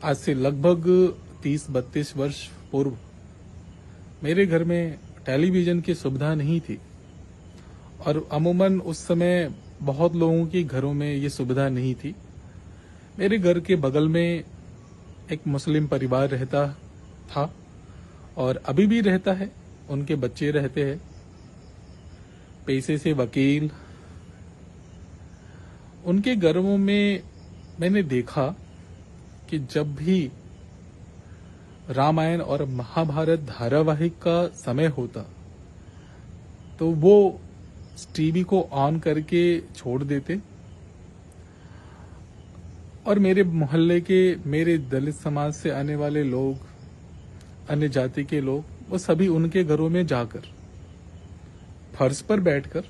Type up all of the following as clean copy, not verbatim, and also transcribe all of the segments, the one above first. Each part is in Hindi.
आज से लगभग 30-32 वर्ष पूर्व मेरे घर में टेलीविजन की सुविधा नहीं थी और अमूमन उस समय बहुत लोगों के घरों में ये सुविधा नहीं थी। मेरे घर के बगल में एक मुस्लिम परिवार रहता था और अभी भी रहता है। उनके बच्चे रहते हैं, पैसे से वकील। उनके घरों में मैंने देखा कि जब भी रामायण और महाभारत धारावाहिक का समय होता तो वो टीवी को ऑन करके छोड़ देते और मेरे मोहल्ले के, मेरे दलित समाज से आने वाले लोग, अन्य जाति के लोग, वो सभी उनके घरों में जाकर फर्श पर बैठकर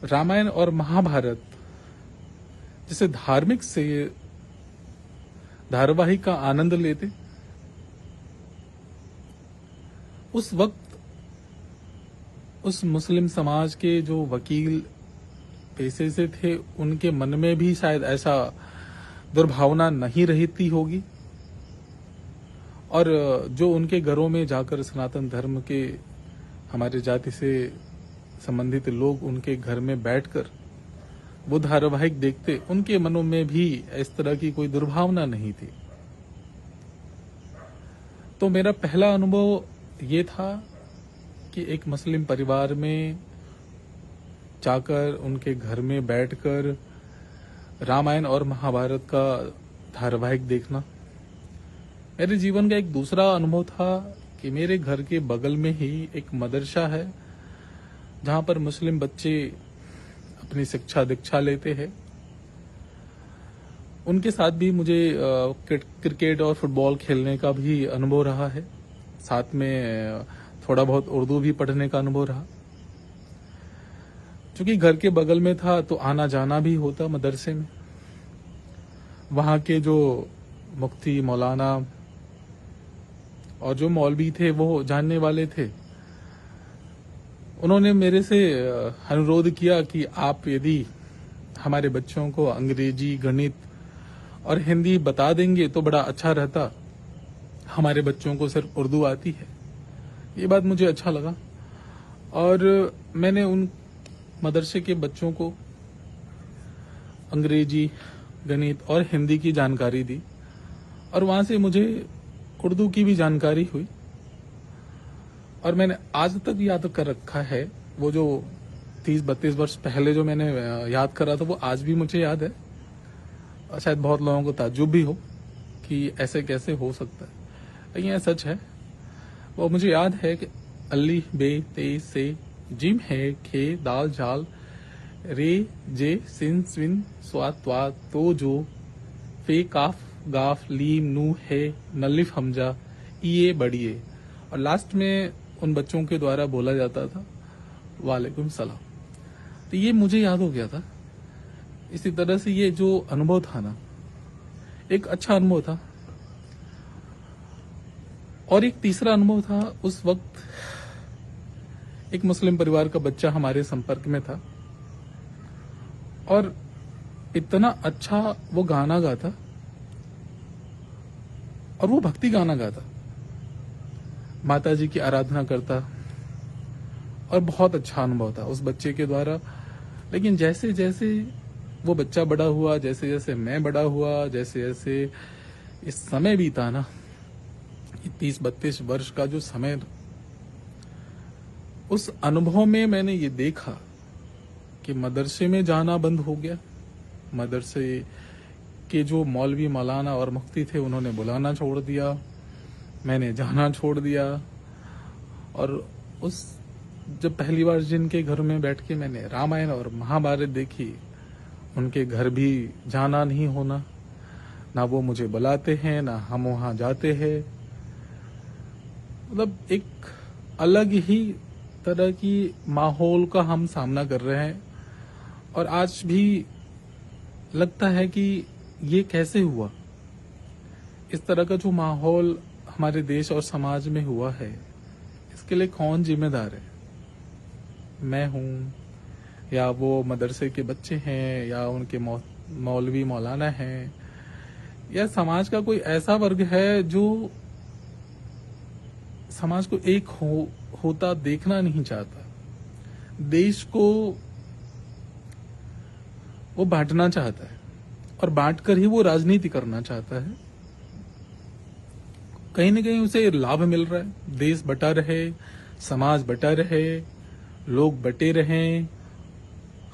रामायण और महाभारत जैसे धार्मिक से धारावाहिक का आनंद लेते। उस वक्त उस मुस्लिम समाज के जो वकील पैसे से थे, उनके मन में भी शायद ऐसा दुर्भावना नहीं रहती होगी और जो उनके घरों में जाकर सनातन धर्म के, हमारे जाति से संबंधित लोग उनके घर में बैठकर वो धारावाहिक देखते, उनके मनों में भी इस तरह की कोई दुर्भावना नहीं थी। तो मेरा पहला अनुभव ये था कि एक मुस्लिम परिवार में जाकर उनके घर में बैठकर रामायण और महाभारत का धारावाहिक देखना। मेरे जीवन का एक दूसरा अनुभव था कि मेरे घर के बगल में ही एक मदरसा है जहां पर मुस्लिम बच्चे अपनी शिक्षा दीक्षा लेते हैं। उनके साथ भी मुझे क्रिकेट और फुटबॉल खेलने का भी अनुभव रहा है। साथ में थोड़ा बहुत उर्दू भी पढ़ने का अनुभव रहा। चूंकि घर के बगल में था तो आना जाना भी होता मदरसे में। वहां के जो मुफ्ती, मौलाना और जो मौलवी थे वो जानने वाले थे। उन्होंने मेरे से अनुरोध किया कि आप यदि हमारे बच्चों को अंग्रेजी, गणित और हिंदी बता देंगे तो बड़ा अच्छा रहता। हमारे बच्चों को सिर्फ उर्दू आती है। ये बात मुझे अच्छा लगा और मैंने उन मदरसे के बच्चों को अंग्रेजी, गणित और हिंदी की जानकारी दी और वहां से मुझे उर्दू की भी जानकारी हुई। और मैंने आज तक याद कर रखा है, वो जो 30-32 वर्ष पहले जो मैंने याद करा था वो आज भी मुझे याद है। और शायद बहुत लोगों को ताज्जुब भी हो कि ऐसे कैसे हो सकता है, लेकिन यह सच है। वो मुझे याद है कि अली, बे, ते, से, जिम, है, खे, दाल, झाल, रे, जे, सिन, स्विन, स्वाद, त्वाद, तो, जो, फे, काफ, गाफ, लीम, नू, है, नलिफ, हमजा, इये, बड़िए। और लास्ट में उन बच्चों के द्वारा बोला जाता था वालेकुम सलाम। तो ये मुझे याद हो गया था। इसी तरह से ये जो अनुभव था ना, एक अच्छा अनुभव था। और एक तीसरा अनुभव था, उस वक्त एक मुस्लिम परिवार का बच्चा हमारे संपर्क में था और इतना अच्छा वो गाना गाता और वो भक्ति गाना गाता, माता जी की आराधना करता और बहुत अच्छा अनुभव था उस बच्चे के द्वारा। लेकिन जैसे जैसे वो बच्चा बड़ा हुआ, जैसे जैसे मैं बड़ा हुआ, जैसे जैसे इस समय बीता ना, 30-32 वर्ष का जो समय, उस अनुभव में मैंने ये देखा कि मदरसे में जाना बंद हो गया। मदरसे के जो मौलवी, मौलाना और मुफ्ती थे उन्होंने बुलाना छोड़ दिया, मैंने जाना छोड़ दिया। और उस जब पहली बार जिनके घर में बैठ के मैंने रामायण और महाभारत देखी, उनके घर भी जाना नहीं होना, ना वो मुझे बुलाते हैं ना हम वहां जाते हैं। मतलब एक अलग ही तरह की माहौल का हम सामना कर रहे हैं। और आज भी लगता है कि ये कैसे हुआ। इस तरह का जो माहौल हमारे देश और समाज में हुआ है, इसके लिए कौन जिम्मेदार है? मैं हूं, या वो मदरसे के बच्चे हैं, या उनके मौलवी, मौलाना हैं, या समाज का कोई ऐसा वर्ग है जो समाज को एक होता देखना नहीं चाहता, देश को वो बांटना चाहता है और बांटकर ही वो राजनीति करना चाहता है। कहीं न कहीं उसे लाभ मिल रहा है, देश बटा रहे, समाज बटा रहे, लोग बटे रहें,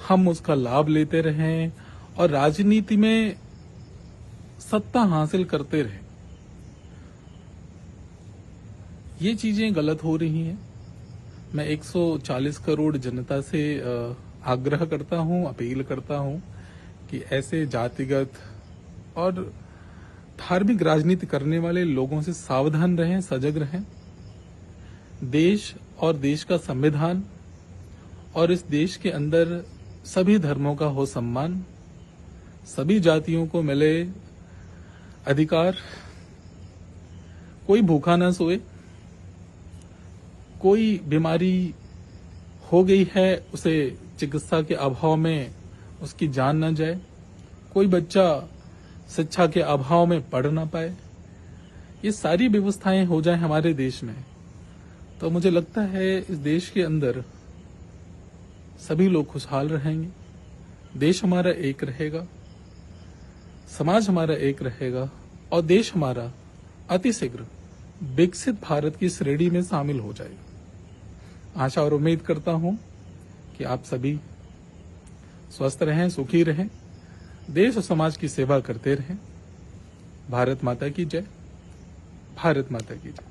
हम उसका लाभ लेते रहें और राजनीति में सत्ता हासिल करते रहें। ये चीजें गलत हो रही हैं। मैं 140 करोड़ जनता से आग्रह करता हूं, अपील करता हूं कि ऐसे जातिगत और धार्मिक राजनीति करने वाले लोगों से सावधान रहें, सजग रहें। देश और देश का संविधान और इस देश के अंदर सभी धर्मों का हो सम्मान, सभी जातियों को मिले अधिकार, कोई भूखा ना सोए, कोई बीमारी हो गई है उसे चिकित्सा के अभाव में उसकी जान न जाए, कोई बच्चा शिक्षा के अभाव में पढ़ ना पाए, ये सारी व्यवस्थाएं हो जाए हमारे देश में, तो मुझे लगता है इस देश के अंदर सभी लोग खुशहाल रहेंगे, देश हमारा एक रहेगा, समाज हमारा एक रहेगा और देश हमारा अतिशीघ्र विकसित भारत की श्रेणी में शामिल हो जाएगा। आशा और उम्मीद करता हूं कि आप सभी स्वस्थ रहें, सुखी रहें, देश और समाज की सेवा करते रहें। भारत माता की जय, भारत माता की जय।